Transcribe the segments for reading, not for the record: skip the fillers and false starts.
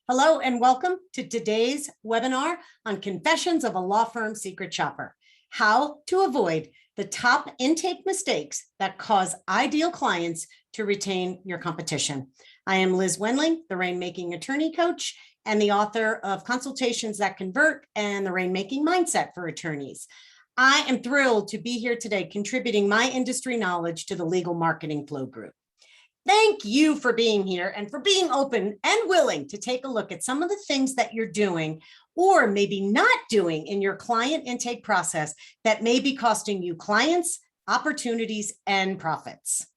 Hello and welcome to today's webinar on Confessions of a Law Firm Secret Shopper, how to avoid the top intake mistakes that cause ideal clients to retain your competition. I am Liz Wendling, the Rainmaking Attorney Coach and the author of Consultations That Convert and the Rainmaking Mindset for Attorneys. I am thrilled to be here today contributing my industry knowledge to the Legal Marketing Flow Group. Thank you for being here and for being open and willing to take a look at some of the things that you're doing or maybe not doing in your client intake process that may be costing you clients, opportunities, and profits.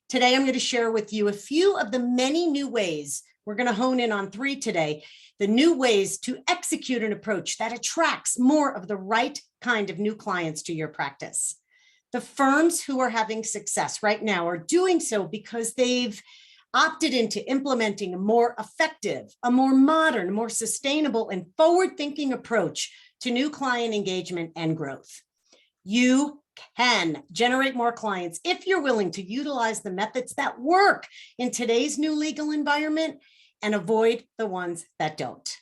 Today, I'm going to share with you a few of the many new ways. We're going to hone in on 3 today, the new ways to execute an approach that attracts more of the right kind of new clients to your practice. The firms who are having success right now are doing so because they've opted into implementing a more effective, a more modern, more sustainable, and forward-thinking approach to new client engagement and growth. You can generate more clients if you're willing to utilize the methods that work in today's new legal environment and avoid the ones that don't.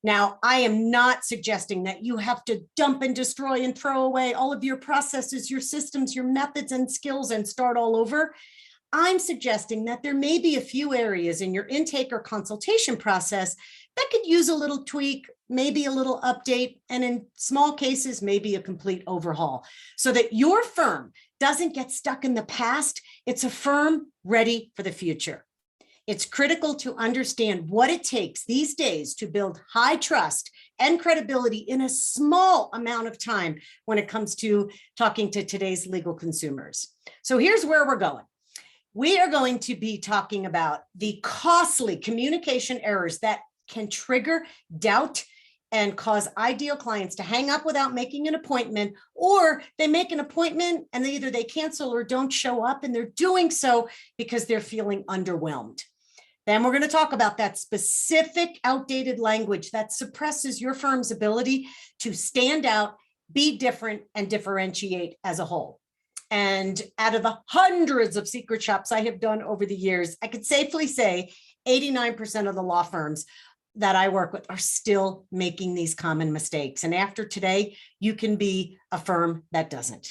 Now, I am not suggesting that you have to dump and destroy and throw away all of your processes, your systems, your methods and skills and start all over. I'm suggesting that there may be a few areas in your intake or consultation process that could use a little tweak, maybe a little update, and in small cases, maybe a complete overhaul so that your firm doesn't get stuck in the past. It's a firm ready for the future. It's critical to understand what it takes these days to build high trust and credibility in a small amount of time when it comes to talking to today's legal consumers. So here's where we're going. We are going to be talking about the costly communication errors that can trigger doubt and cause ideal clients to hang up without making an appointment, or they make an appointment and either they cancel or don't show up, and they're doing so because they're feeling underwhelmed. Then we're going to talk about that specific outdated language that suppresses your firm's ability to stand out, be different, and differentiate as a whole. And out of the hundreds of secret shops I have done over the years, I could safely say 89% of the law firms that I work with are still making these common mistakes. And after today, you can be a firm that doesn't.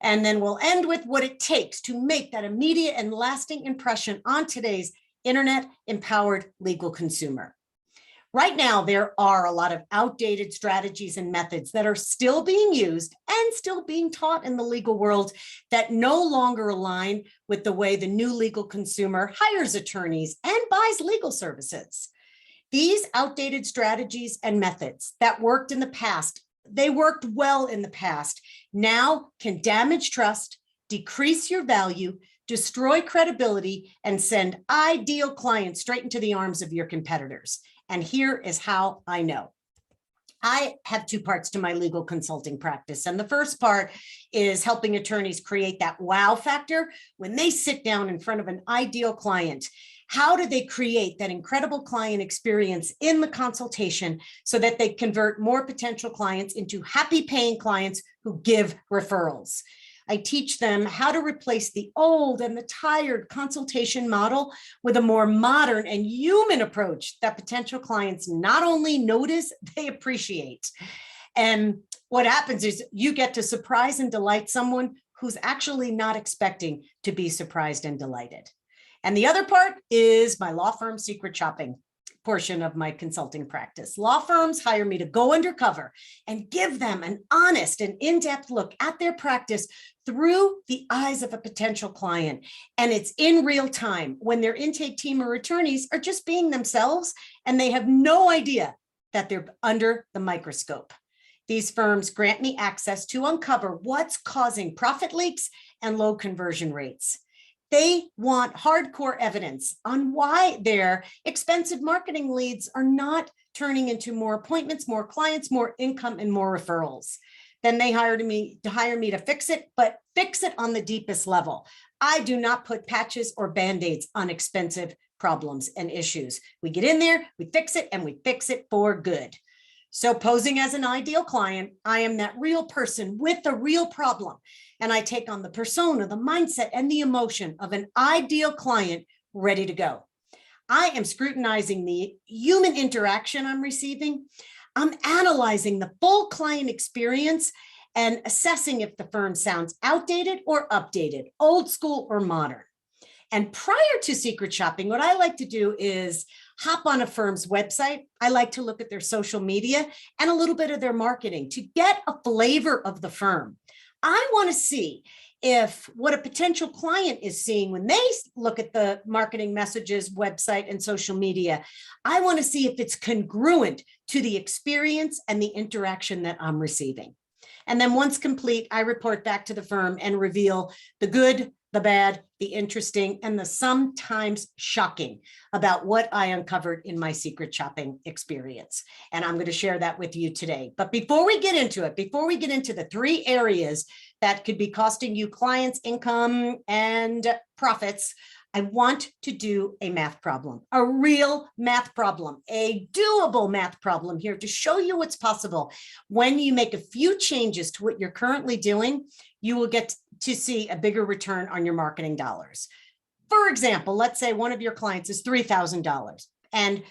And then we'll end with what it takes to make that immediate and lasting impression on today's internet-empowered legal consumer. Right now, there are a lot of outdated strategies and methods that are still being used and still being taught in the legal world that no longer align with the way the new legal consumer hires attorneys and buys legal services. These outdated strategies and methods that worked in the past, they worked well in the past, now can damage trust, decrease your value, destroy credibility, and send ideal clients straight into the arms of your competitors. And here is how I know. I have 2 parts to my legal consulting practice. And the first part is helping attorneys create that wow factor when they sit down in front of an ideal client. How do they create that incredible client experience in the consultation so that they convert more potential clients into happy paying clients who give referrals? I teach them how to replace the old and the tired consultation model with a more modern and human approach that potential clients not only notice, they appreciate. And what happens is you get to surprise and delight someone who's actually not expecting to be surprised and delighted. And the other part is my law firm secret shopping portion of my consulting practice. Law firms hire me to go undercover and give them an honest and in-depth look at their practice through the eyes of a potential client. And it's in real time when their intake team or attorneys are just being themselves and they have no idea that they're under the microscope. These firms grant me access to uncover what's causing profit leaks and low conversion rates. They want hardcore evidence on why their expensive marketing leads are not turning into more appointments, more clients, more income, and more referrals. Then they hire me to fix it, but fix it on the deepest level. I do not put patches or band-aids on expensive problems and issues. We get in there, we fix it, and we fix it for good. So posing as an ideal client, I am that real person with a real problem. And I take on the persona, the mindset, and the emotion of an ideal client ready to go. I am scrutinizing the human interaction I'm receiving. I'm analyzing the full client experience and assessing if the firm sounds outdated or updated, old school or modern. And prior to secret shopping, what I like to do is hop on a firm's website. I like to look at their social media and a little bit of their marketing to get a flavor of the firm. I want to see if what a potential client is seeing when they look at the marketing messages, website, and social media. I want to see if it's congruent to the experience and the interaction that I'm receiving. And then once complete, I report back to the firm and reveal the good, the bad, the interesting, and the sometimes shocking about what I uncovered in my secret shopping experience. And I'm going to share that with you today. But before we get into it, before we get into the 3 areas that could be costing you clients, income, and profits, I want to do a math problem, a real math problem, a doable math problem here to show you what's possible. When you make a few changes to what you're currently doing, you will get to see a bigger return on your marketing dollars. For example, let's say one of your clients is $3,000 and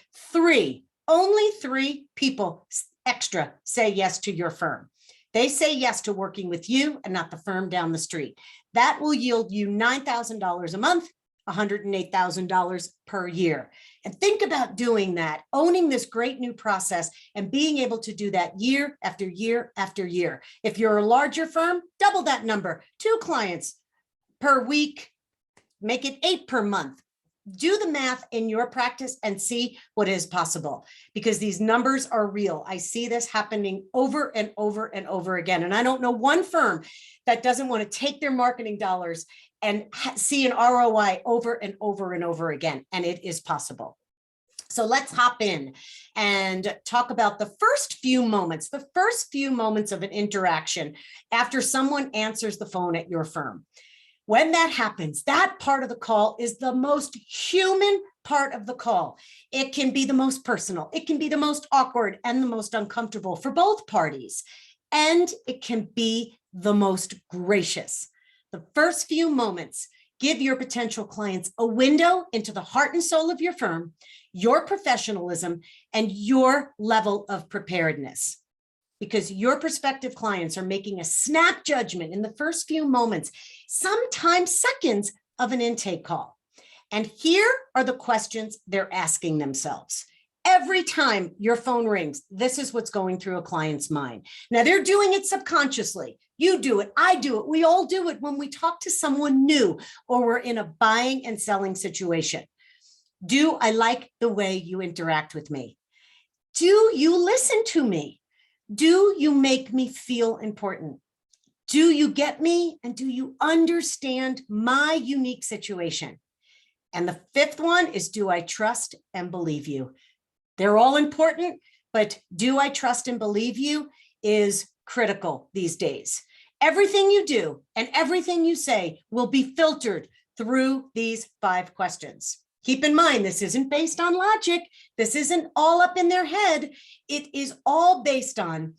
only 3 people extra say yes to your firm. They say yes to working with you and not the firm down the street. That will yield you $9,000 a month, $108,000 per year. And think about doing that, owning this great new process and being able to do that year after year after year. If you're a larger firm, double that number, 2 clients per week, make it 8 per month. Do the math in your practice and see what is possible, because these numbers are real. I see this happening over and over and over again. And I don't know one firm that doesn't want to take their marketing dollars and see an ROI over and over and over again. And it is possible. So let's hop in and talk about the first few moments of an interaction after someone answers the phone at your firm. When that happens, that part of the call is the most human part of the call. It can be the most personal, it can be the most awkward and the most uncomfortable for both parties. And it can be the most gracious. The first few moments give your potential clients a window into the heart and soul of your firm, your professionalism, and your level of preparedness. Because your prospective clients are making a snap judgment in the first few moments, sometimes seconds, of an intake call. And here are the questions they're asking themselves. Every time your phone rings, this is what's going through a client's mind. Now, they're doing it subconsciously. You do it, I do it, we all do it when we talk to someone new or we're in a buying and selling situation. Do I like the way you interact with me? Do you listen to me? Do you make me feel important? Do you get me? And do you understand my unique situation? And the 5th one is, do I trust and believe you? They're all important, but do I trust and believe you is critical these days. Everything you do and everything you say will be filtered through these 5 questions. Keep in mind, this isn't based on logic. This isn't all up in their head. It is all based on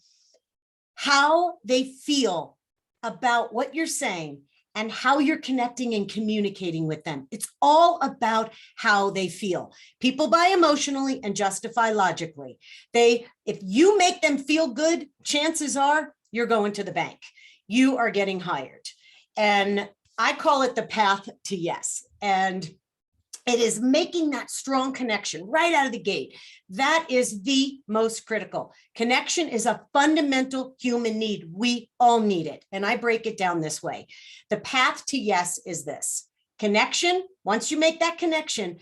how they feel about what you're saying and how you're connecting and communicating with them. It's all about how they feel. People buy emotionally and justify logically. If you make them feel good, chances are you're going to the bank. You are getting hired. And I call it the path to yes. And it is making that strong connection right out of the gate. That is the most critical. Connection is a fundamental human need. We all need it. And I break it down this way. The path to yes is this. Connection, once you make that connection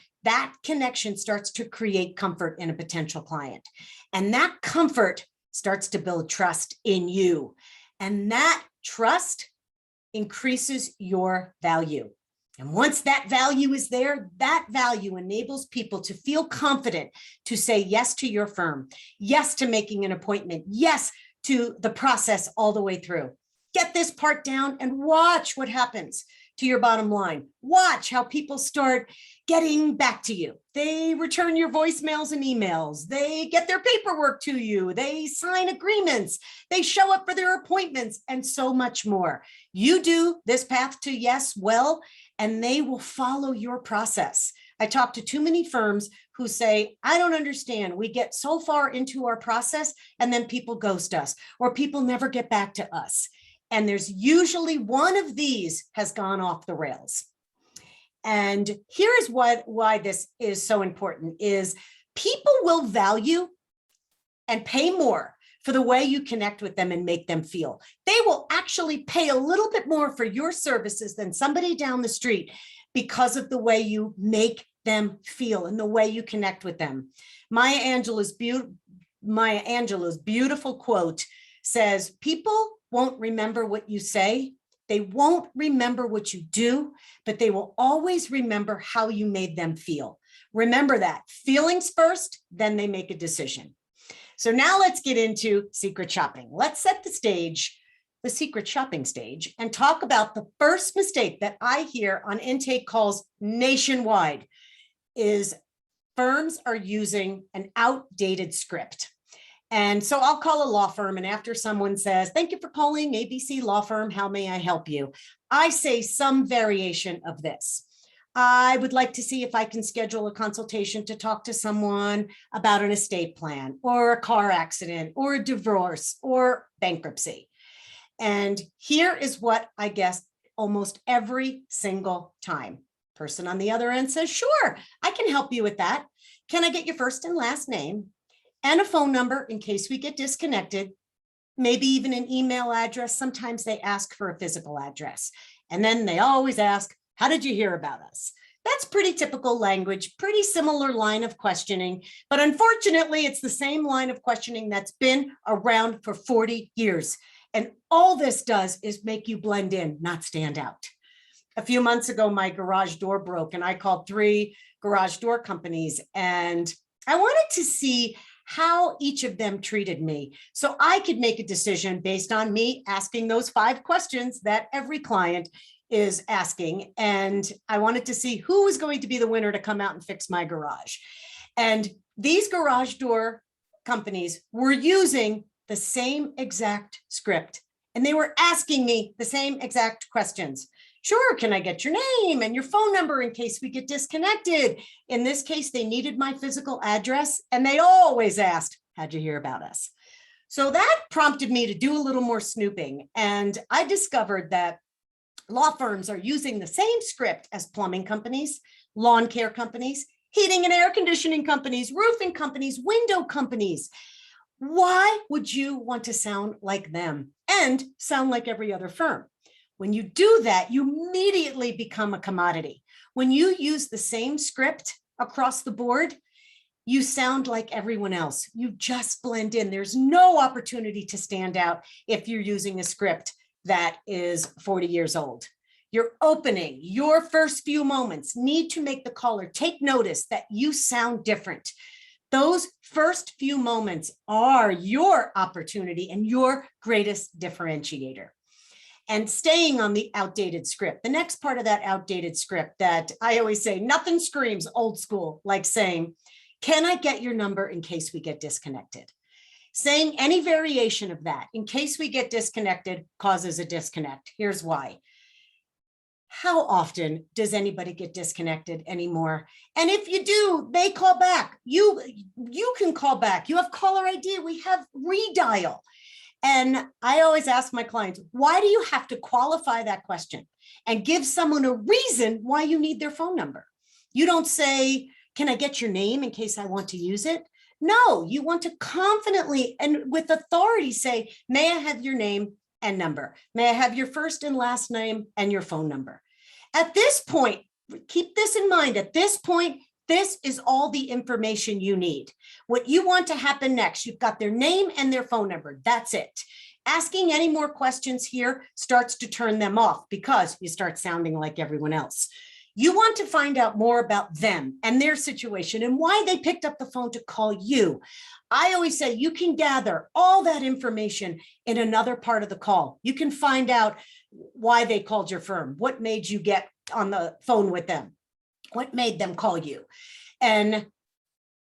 starts to create comfort in a potential client. And that comfort starts to build trust in you. And that trust increases your value. And once that value is there, that value enables people to feel confident to say yes to your firm, yes to making an appointment, yes to the process all the way through. Get this part down and watch what happens to your bottom line. Watch how people start getting back to you. They return your voicemails and emails. They get their paperwork to you. They sign agreements. They show up for their appointments and so much more. You do this path to yes well, and they will follow your process. I talk to too many firms who say, I don't understand. We get so far into our process and then people ghost us or people never get back to us. And there's usually one of these has gone off the rails. And here is why this is so important is people will value and pay more for the way you connect with them and make them feel. They will actually pay a little bit more for your services than somebody down the street because of the way you make them feel and the way you connect with them. Maya Angelou's beautiful quote says, people won't remember what you say. They won't remember what you do, but they will always remember how you made them feel. Remember that. Feelings first, then they make a decision. So now let's get into secret shopping. Let's set the stage, the secret shopping stage, and talk about the first mistake that I hear on intake calls nationwide is firms are using an outdated script. And so I'll call a law firm, and after someone says, thank you for calling ABC Law Firm, how may I help you? I say some variation of this. I would like to see if I can schedule a consultation to talk to someone about an estate plan or a car accident or a divorce or bankruptcy. And here is what I guess almost every single time. Person on the other end says, sure, I can help you with that. Can I get your first and last name and a phone number in case we get disconnected? Maybe even an email address. Sometimes they ask for a physical address. And then they always ask, how did you hear about us? That's pretty typical language, pretty similar line of questioning, but unfortunately, it's the same line of questioning that's been around for 40 years. And all this does is make you blend in, not stand out. A few months ago, my garage door broke and I called 3 garage door companies and I wanted to see how each of them treated me so I could make a decision based on me asking those 5 questions that every client is asking. And I wanted to see who was going to be the winner to come out and fix my garage. And these garage door companies were using the same exact script. And they were asking me the same exact questions. Sure, can I get your name and your phone number in case we get disconnected? In this case, they needed my physical address and they always asked, how'd you hear about us? So that prompted me to do a little more snooping. And I discovered that law firms are using the same script as plumbing companies, lawn care companies, heating and air conditioning companies, roofing companies, window companies. Why would you want to sound like them and sound like every other firm? When you do that, you immediately become a commodity. When you use the same script across the board, you sound like everyone else. You just blend in. There's no opportunity to stand out if you're using a script that is 40 years old. Your opening, your first few moments need to make the caller take notice that you sound different. Those first few moments are your opportunity and your greatest differentiator. And staying on the outdated script, the next part of that outdated script that I always say, nothing screams old school like saying, can I get your number in case we get disconnected? Saying any variation of that in case we get disconnected causes a disconnect. Here's why. How often does anybody get disconnected anymore? And if you do, they call back. You can call back. You have caller ID. We have redial. And I always ask my clients, why do you have to qualify that question and give someone a reason why you need their phone number? You don't say, can I get your name in case I want to use it? No, you want to confidently and with authority say, may I have your name and number? May I have your first and last name and your phone number? At this point, keep this in mind, at this point, this is all the information you need. What you want to happen next, you've got their name and their phone number. That's it. Asking any more questions here starts to turn them off because you start sounding like everyone else. You want to find out more about them and their situation and why they picked up the phone to call you. I always say you can gather all that information in another part of the call. You can find out why they called your firm, what made you get on the phone with them, what made them call you. And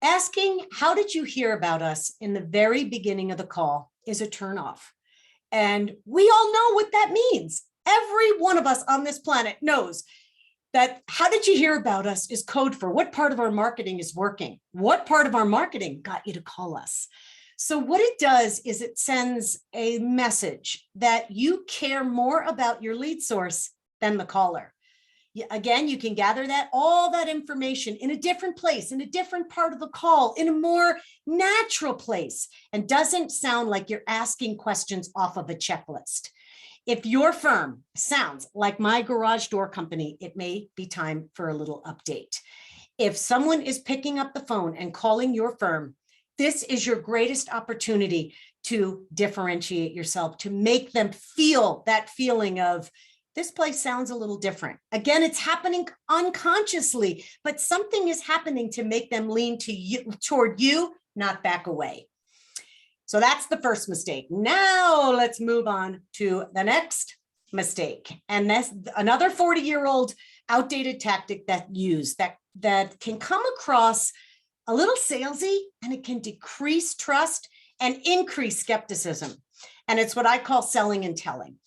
asking, how did you hear about us in the very beginning of the call is a turnoff. And we all know what that means. Every one of us on this planet knows that how did you hear about us is code for what part of our marketing is working? What part of our marketing got you to call us? So what it does is it sends a message that you care more about your lead source than the caller. Again, you can gather all that information in a different place, in a different part of the call, in a more natural place, and doesn't sound like you're asking questions off of a checklist. If your firm sounds like my garage door company, it may be time for a little update. If someone is picking up the phone and calling your firm, this is your greatest opportunity to differentiate yourself, to make them feel that feeling of, this place sounds a little different. Again, it's happening unconsciously, but something is happening to make them lean to you, toward you, not back away. So that's the first mistake. Now let's move on to the next mistake. And that's another 40-year-old outdated tactic that can come across a little salesy, and it can decrease trust and increase skepticism. And it's what I call selling and telling.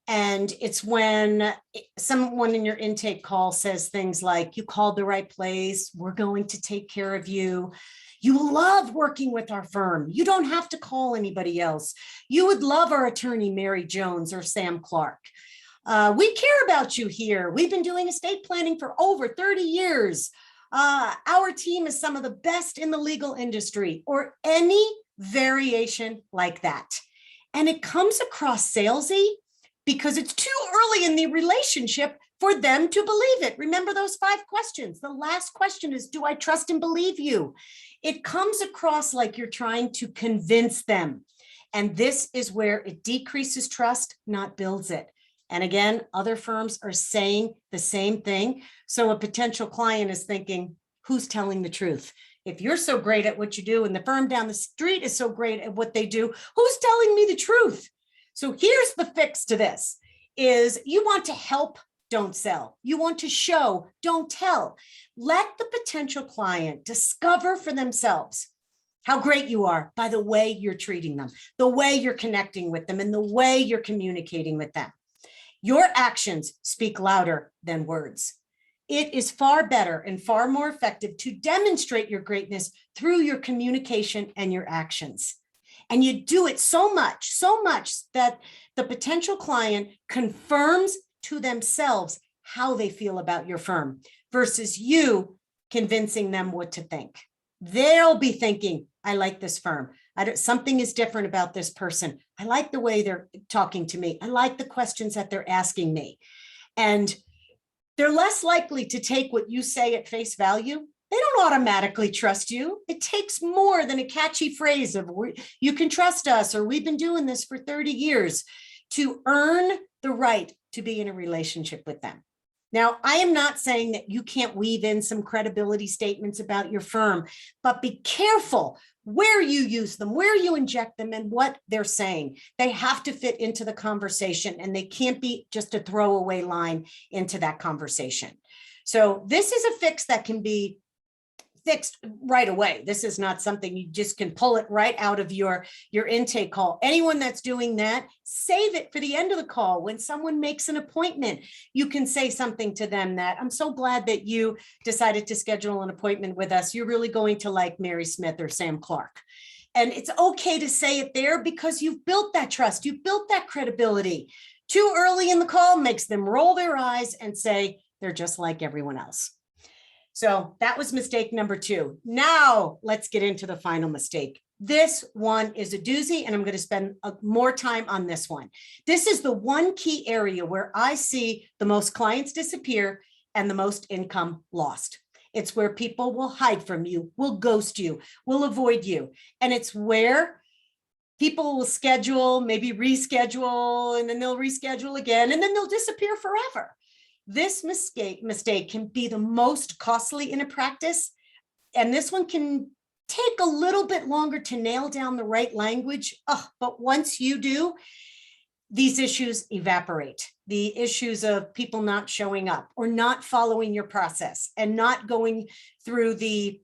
And it's when someone in your intake call says things like, you called the right place, we're going to take care of you. You love working with our firm. You don't have to call anybody else. You would love our attorney, Mary Jones or Sam Clark. We care about you here. We've been doing estate planning for over 30 years. Our team is some of the best in the legal industry, or any variation like that. And it comes across salesy because it's too early in the relationship for them to believe it. Remember those 5 questions. The last question is, do I trust and believe you? It comes across like you're trying to convince them. And this is where it decreases trust, not builds it. And again, other firms are saying the same thing. So a potential client is thinking, who's telling the truth? If you're so great at what you do and the firm down the street is so great at what they do, who's telling me the truth? So here's the fix to this, is you want to help, don't sell. You want to show, don't tell. Let the potential client discover for themselves how great you are by the way you're treating them, the way you're connecting with them, and the way you're communicating with them. Your actions speak louder than words. It is far better and far more effective to demonstrate your greatness through your communication and your actions. And you do it so much that the potential client confirms to themselves how they feel about your firm versus you convincing them what to think. They'll be thinking, I like this firm. Something is different about this person. I like the way they're talking to me. I like the questions that they're asking me. And they're less likely to take what you say at face value. They don't automatically trust you. It takes more than a catchy phrase of, you can trust us, or we've been doing this for 30 years to earn the right to be in a relationship with them. Now, I am not saying that you can't weave in some credibility statements about your firm, but be careful where you use them, where you inject them, and what they're saying. They have to fit into the conversation, and they can't be just a throwaway line into that conversation. So this is a fix that can be fixed right away. This is not something you just can pull it right out of your intake call. Anyone that's doing that, save it for the end of the call. When someone makes an appointment, you can say something to them that, I'm so glad that you decided to schedule an appointment with us. You're really going to like Mary Smith or Sam Clark. And it's okay to say it there because you've built that trust. You've built that credibility. Too early in the call makes them roll their eyes and say, they're just like everyone else. So that was mistake number 2. Now let's get into the final mistake. This one is a doozy, and I'm going to spend more time on this one. This is the one key area where I see the most clients disappear and the most income lost. It's where people will hide from you, will ghost you, will avoid you. And it's where people will schedule, maybe reschedule, and then they'll reschedule again, and then they'll disappear forever. This mistake can be the most costly in a practice, and this one can take a little bit longer to nail down the right language. But once you do, these issues evaporate. The issues of people not showing up or not following your process and not going through the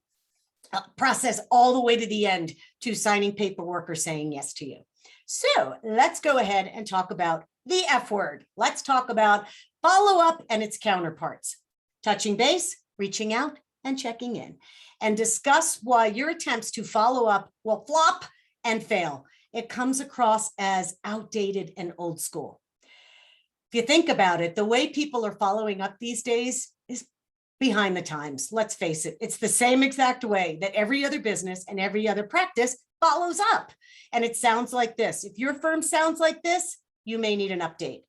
process all the way to the end to signing paperwork or saying yes to you. So let's go ahead and talk about the F word. Let's talk about follow-up and its counterparts. touching base, reaching out, and checking in, and discuss why your attempts to follow up will flop and fail. It comes across as outdated and old school. If you think about it, the way people are following up these days is behind the times. Let's face it, it's the same exact way that every other business and every other practice follows up. And it sounds like this. If your firm sounds like this, you may need an update.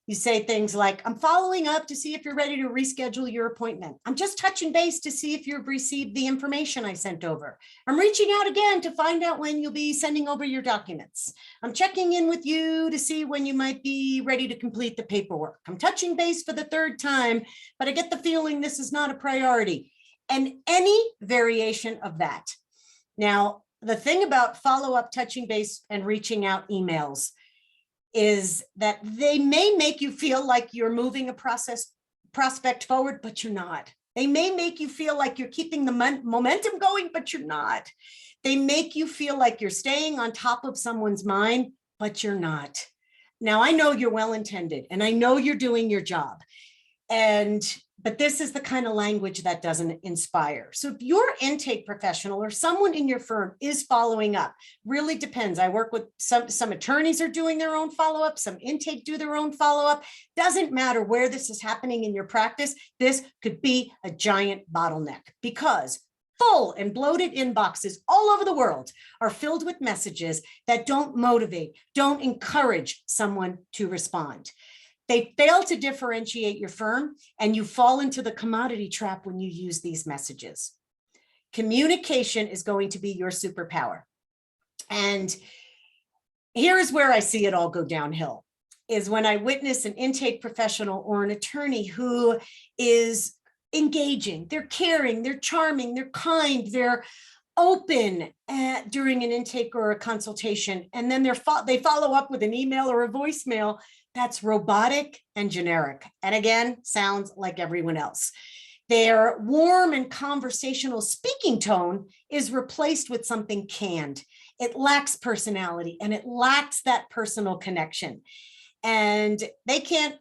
You say things like, I'm following up to see if you're ready to reschedule your appointment. I'm just touching base to see if you've received the information I sent over. I'm reaching out again to find out when you'll be sending over your documents. I'm checking in with you to see when you might be ready to complete the paperwork. I'm touching base for the third time, but I get the feeling this is not a priority. And any variation of that. Now, the thing about follow-up, touching base, and reaching out emails is that they may make you feel like you're moving a prospect forward, but you're not. They may make you feel like you're keeping the momentum going, but you're not. They make you feel like you're staying on top of someone's mind, but you're not. Now, I know you're well-intended and I know you're doing your job. But this is the kind of language that doesn't inspire. So if your intake professional or someone in your firm is following up, really depends. I work with some attorneys are doing their own follow-up, some intake do their own follow-up. Doesn't matter where this is happening in your practice, this could be a giant bottleneck because full and bloated inboxes all over the world are filled with messages that don't motivate, don't encourage someone to respond. They fail to differentiate your firm, and you fall into the commodity trap when you use these messages. Communication is going to be your superpower. And here is where I see it all go downhill, is when I witness an intake professional or an attorney who is engaging, they're caring, they're charming, they're kind, they're open during an intake or a consultation, and then they follow up with an email or a voicemail that's robotic and generic, and again, sounds like everyone else. Their warm and conversational speaking tone is replaced with something canned. It lacks personality and it lacks that personal connection. And they can't,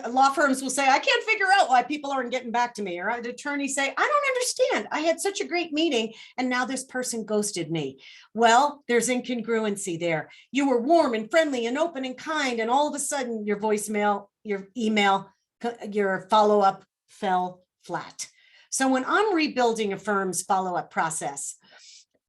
law firms will say, I can't figure out why people aren't getting back to me. Or the attorneys say, I don't understand. I had such a great meeting and now this person ghosted me. Well, there's incongruency there. You were warm and friendly and open and kind, and all of a sudden your voicemail, your email, your follow-up fell flat. So when I'm rebuilding a firm's follow-up process,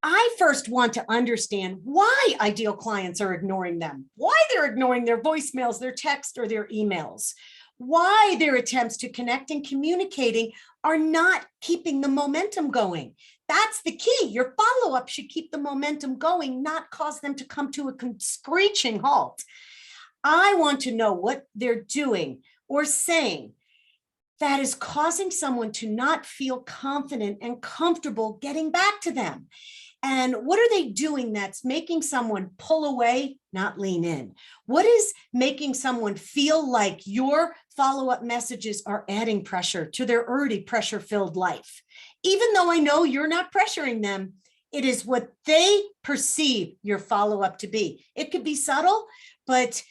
I first want to understand why ideal clients are ignoring them, why they're ignoring their voicemails, their text, or their emails, why their attempts to connect and communicating are not keeping the momentum going. That's the key. Your follow-up should keep the momentum going, not cause them to come to a screeching halt. I want to know what they're doing or saying that is causing someone to not feel confident and comfortable getting back to them. And what are they doing that's making someone pull away, not lean in? What is making someone feel like your follow-up messages are adding pressure to their already pressure-filled life? Even though I know you're not pressuring them, it is what they perceive your follow-up to be. It could be subtle, but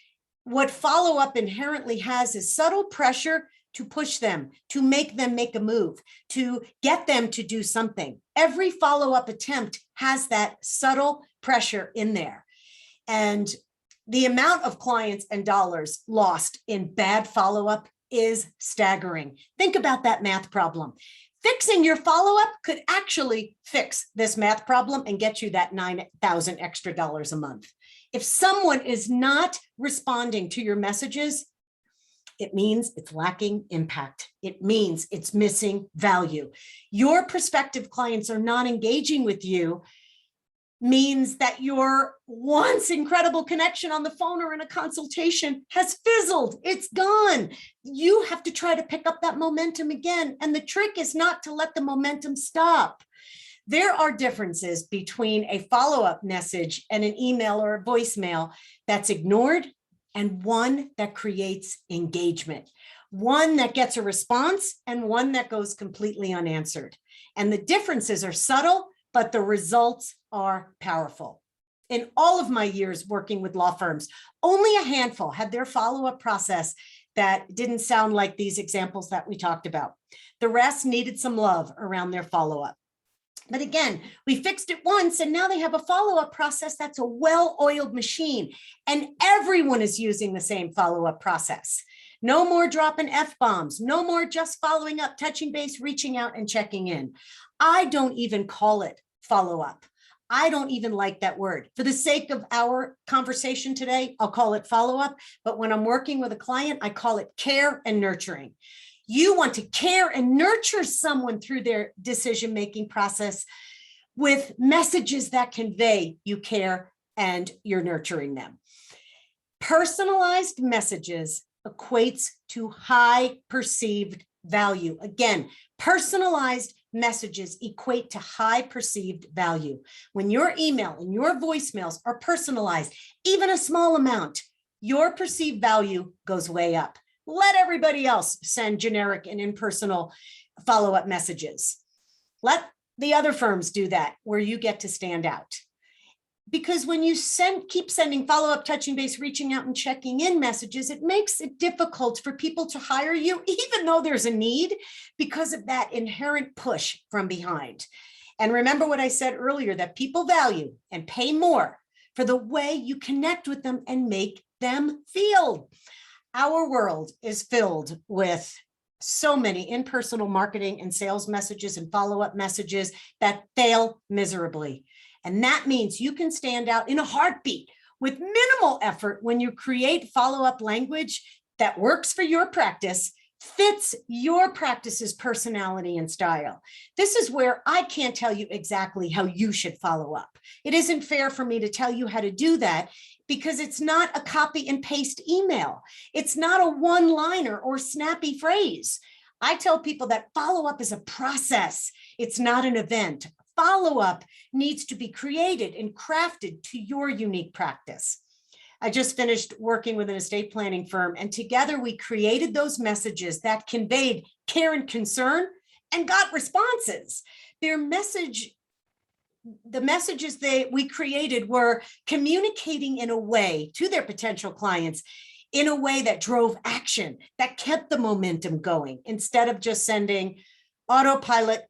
what follow-up inherently has is subtle pressure to push them, to make them make a move, to get them to do something. Every follow-up attempt has that subtle pressure in there. And the amount of clients and dollars lost in bad follow-up is staggering. Think about that math problem. Fixing your follow-up could actually fix this math problem and get you that $9,000 extra a month. If someone is not responding to your messages, it means it's lacking impact. It means it's missing value. Your prospective clients are not engaging with you means that your once incredible connection on the phone or in a consultation has fizzled. It's gone. You have to try to pick up that momentum again. And the trick is not to let the momentum stop. There are differences between a follow-up message and an email or a voicemail that's ignored and one that creates engagement, one that gets a response and one that goes completely unanswered. And the differences are subtle, but the results are powerful. In all of my years working with law firms, only a handful had their follow-up process that didn't sound like these examples that we talked about. The rest needed some love around their follow-up. But again, we fixed it once and now they have a follow-up process that's a well-oiled machine, and everyone is using the same follow-up process. No more dropping F-bombs, no more just following up, touching base, reaching out and checking in. I don't even call it follow-up. I don't even like that word. For the sake of our conversation today, I'll call it follow-up. But when I'm working with a client, I call it care and nurturing. You want to care and nurture someone through their decision-making process with messages that convey you care and you're nurturing them. Personalized messages equates to high perceived value. Again, personalized messages equate to high perceived value. When your email and your voicemails are personalized, even a small amount, your perceived value goes way up. Let everybody else send generic and impersonal follow-up messages. Let the other firms do that, where you get to stand out. Because when you keep sending follow-up, touching base, reaching out and checking in messages, it makes it difficult for people to hire you, even though there's a need, because of that inherent push from behind. And remember what I said earlier, that people value and pay more for the way you connect with them and make them feel. Our world is filled with so many impersonal marketing and sales messages and follow-up messages that fail miserably. And that means you can stand out in a heartbeat with minimal effort when you create follow-up language that works for your practice, fits your practice's personality and style. This is where I can't tell you exactly how you should follow up. It isn't fair for me to tell you how to do that, because it's not a copy and paste email. It's not a one-liner or snappy phrase. I tell people that follow-up is a process. It's not an event. Follow-up needs to be created and crafted to your unique practice. I just finished working with an estate planning firm, and together we created those messages that conveyed care and concern and got responses. The messages we created were communicating in a way to their potential clients in a way that drove action, that kept the momentum going, instead of just sending autopilot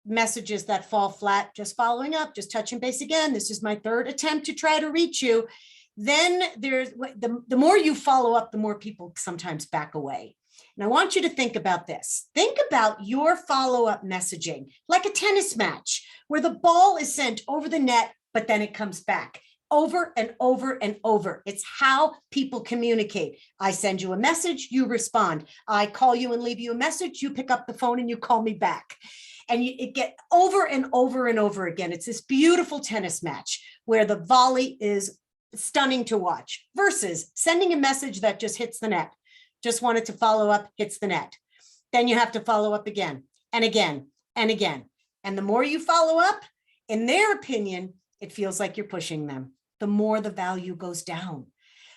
messages that fall flat, just following up, just touching base again. This is my third attempt to try to reach you. Then there's the more you follow up, the more people sometimes back away. And I want you to think about this. Think about your follow-up messaging like a tennis match where the ball is sent over the net, but then it comes back over and over and over. It's how people communicate. I send you a message, you respond. I call you and leave you a message, you pick up the phone and you call me back. And it get over and over and over again. It's this beautiful tennis match where the volley is stunning to watch versus sending a message that just hits the net. Just wanted to follow up, hits the net. Then you have to follow up again and again and again. And the more you follow up, in their opinion, it feels like you're pushing them. The more the value goes down.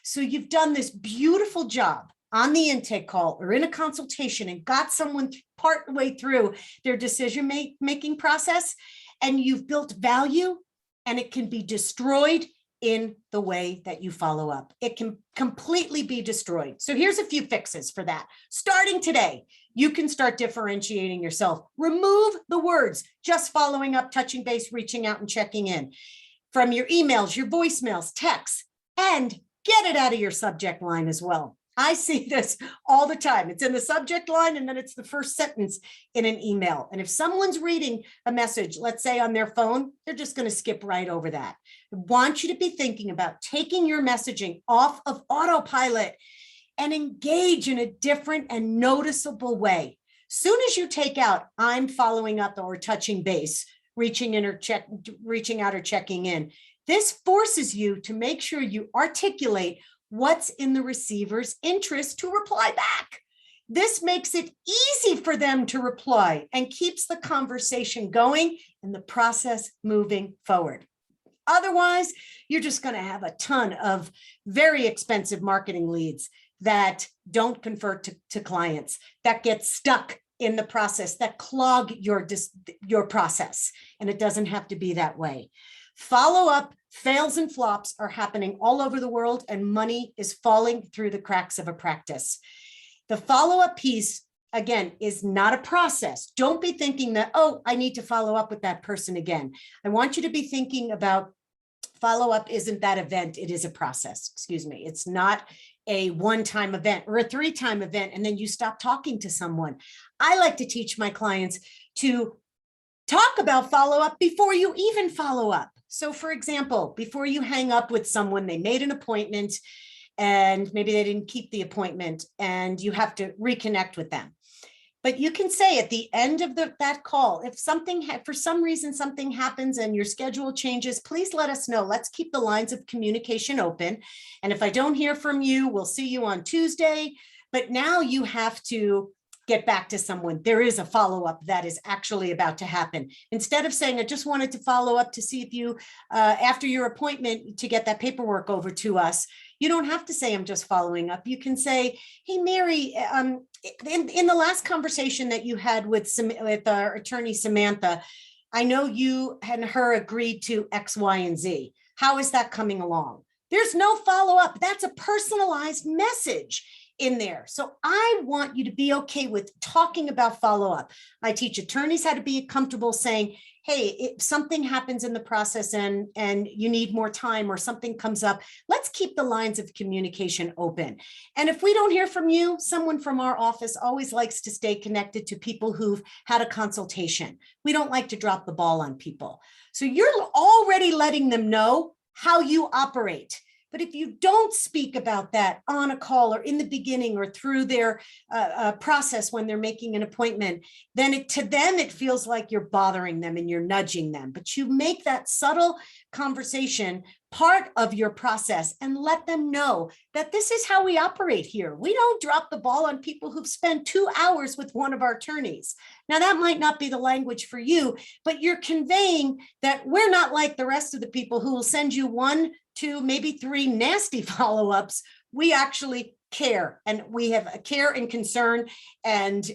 So you've done this beautiful job on the intake call or in a consultation and got someone part way through their decision-making process, and you've built value, and it can be destroyed in the way that you follow up. It can completely be destroyed. So here's a few fixes for that. Starting today, you can start differentiating yourself. Remove the words, just following up, touching base, reaching out and checking in from your emails, your voicemails, texts, and get it out of your subject line as well. I see this all the time. It's in the subject line and then it's the first sentence in an email. And if someone's reading a message, let's say on their phone, they're just going to skip right over that. I want you to be thinking about taking your messaging off of autopilot and engage in a different and noticeable way. Soon as you take out, I'm following up or touching base, reaching out or checking in, this forces you to make sure you articulate what's in the receiver's interest to reply back. This makes it easy for them to reply and keeps the conversation going and the process moving forward. Otherwise, you're just going to have a ton of very expensive marketing leads that don't convert to clients, that get stuck in the process, that clog your process. And it doesn't have to be that way. Follow-up fails and flops are happening all over the world, and money is falling through the cracks of a practice. The follow-up piece, again, is not a process. Don't be thinking that, oh, I need to follow up with that person again. I want you to be thinking about follow-up isn't that event, it is a process, excuse me. It's not a one-time event or a three-time event, and then you stop talking to someone. I like to teach my clients to talk about follow-up before you even follow up. So for example, before you hang up with someone, they made an appointment and maybe they didn't keep the appointment and you have to reconnect with them. But you can say at the end of that call, if something, for some reason, something happens and your schedule changes, please let us know. Let's keep the lines of communication open. And if I don't hear from you, we'll see you on Tuesday. But now you have to get back to someone. There is a follow-up that is actually about to happen. Instead of saying, I just wanted to follow up to see if you, after your appointment, to get that paperwork over to us, you don't have to say, I'm just following up. You can say, hey, Mary, in the last conversation that you had with our attorney, Samantha, I know you and her agreed to X, Y, and Z. How is that coming along? There's no follow-up. That's a personalized message in there. So I want you to be okay with talking about follow-up. I teach attorneys how to be comfortable saying, hey, if something happens in the process and you need more time or something comes up, let's keep the lines of communication open. And if we don't hear from you, someone from our office always likes to stay connected to people who've had a consultation. We don't like to drop the ball on people. So you're already letting them know how you operate. But if you don't speak about that on a call or in the beginning or through their process when they're making an appointment, then to them, it feels like you're bothering them and you're nudging them. But you make that subtle conversation part of your process and let them know that this is how we operate here. We don't drop the ball on people who've spent 2 hours with one of our attorneys. Now, that might not be the language for you, but you're conveying that we're not like the rest of the people who will send you 1, 2, maybe 3 nasty follow-ups. We actually care, and we have a care and concern and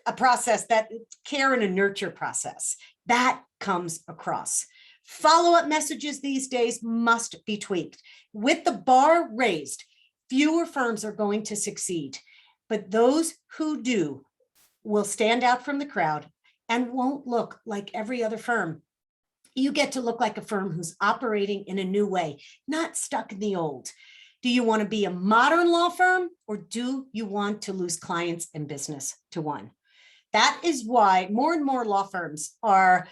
a process, that care and a nurture process that comes across. Follow-up messages these days must be tweaked. With the bar raised, fewer firms are going to succeed, but those who do will stand out from the crowd and won't look like every other firm. You get to look like a firm who's operating in a new way, not stuck in the old. Do you want to be a modern law firm, or do you want to lose clients and business to one? That is why more and more law firms are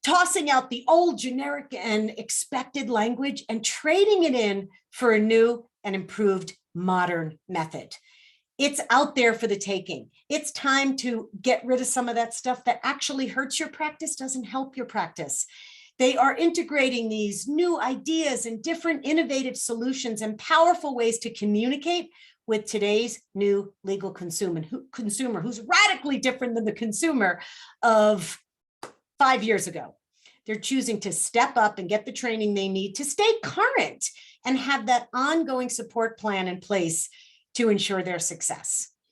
tossing out the old generic and expected language and trading it in for a new and improved modern method. It's out there for the taking. It's time to get rid of some of that stuff that actually hurts your practice, doesn't help your practice. They are integrating these new ideas and different innovative solutions and powerful ways to communicate with today's new legal consumer who's radically different than the consumer of 5 years ago. They're choosing to step up and get the training they need to stay current and have that ongoing support plan in place to ensure their success.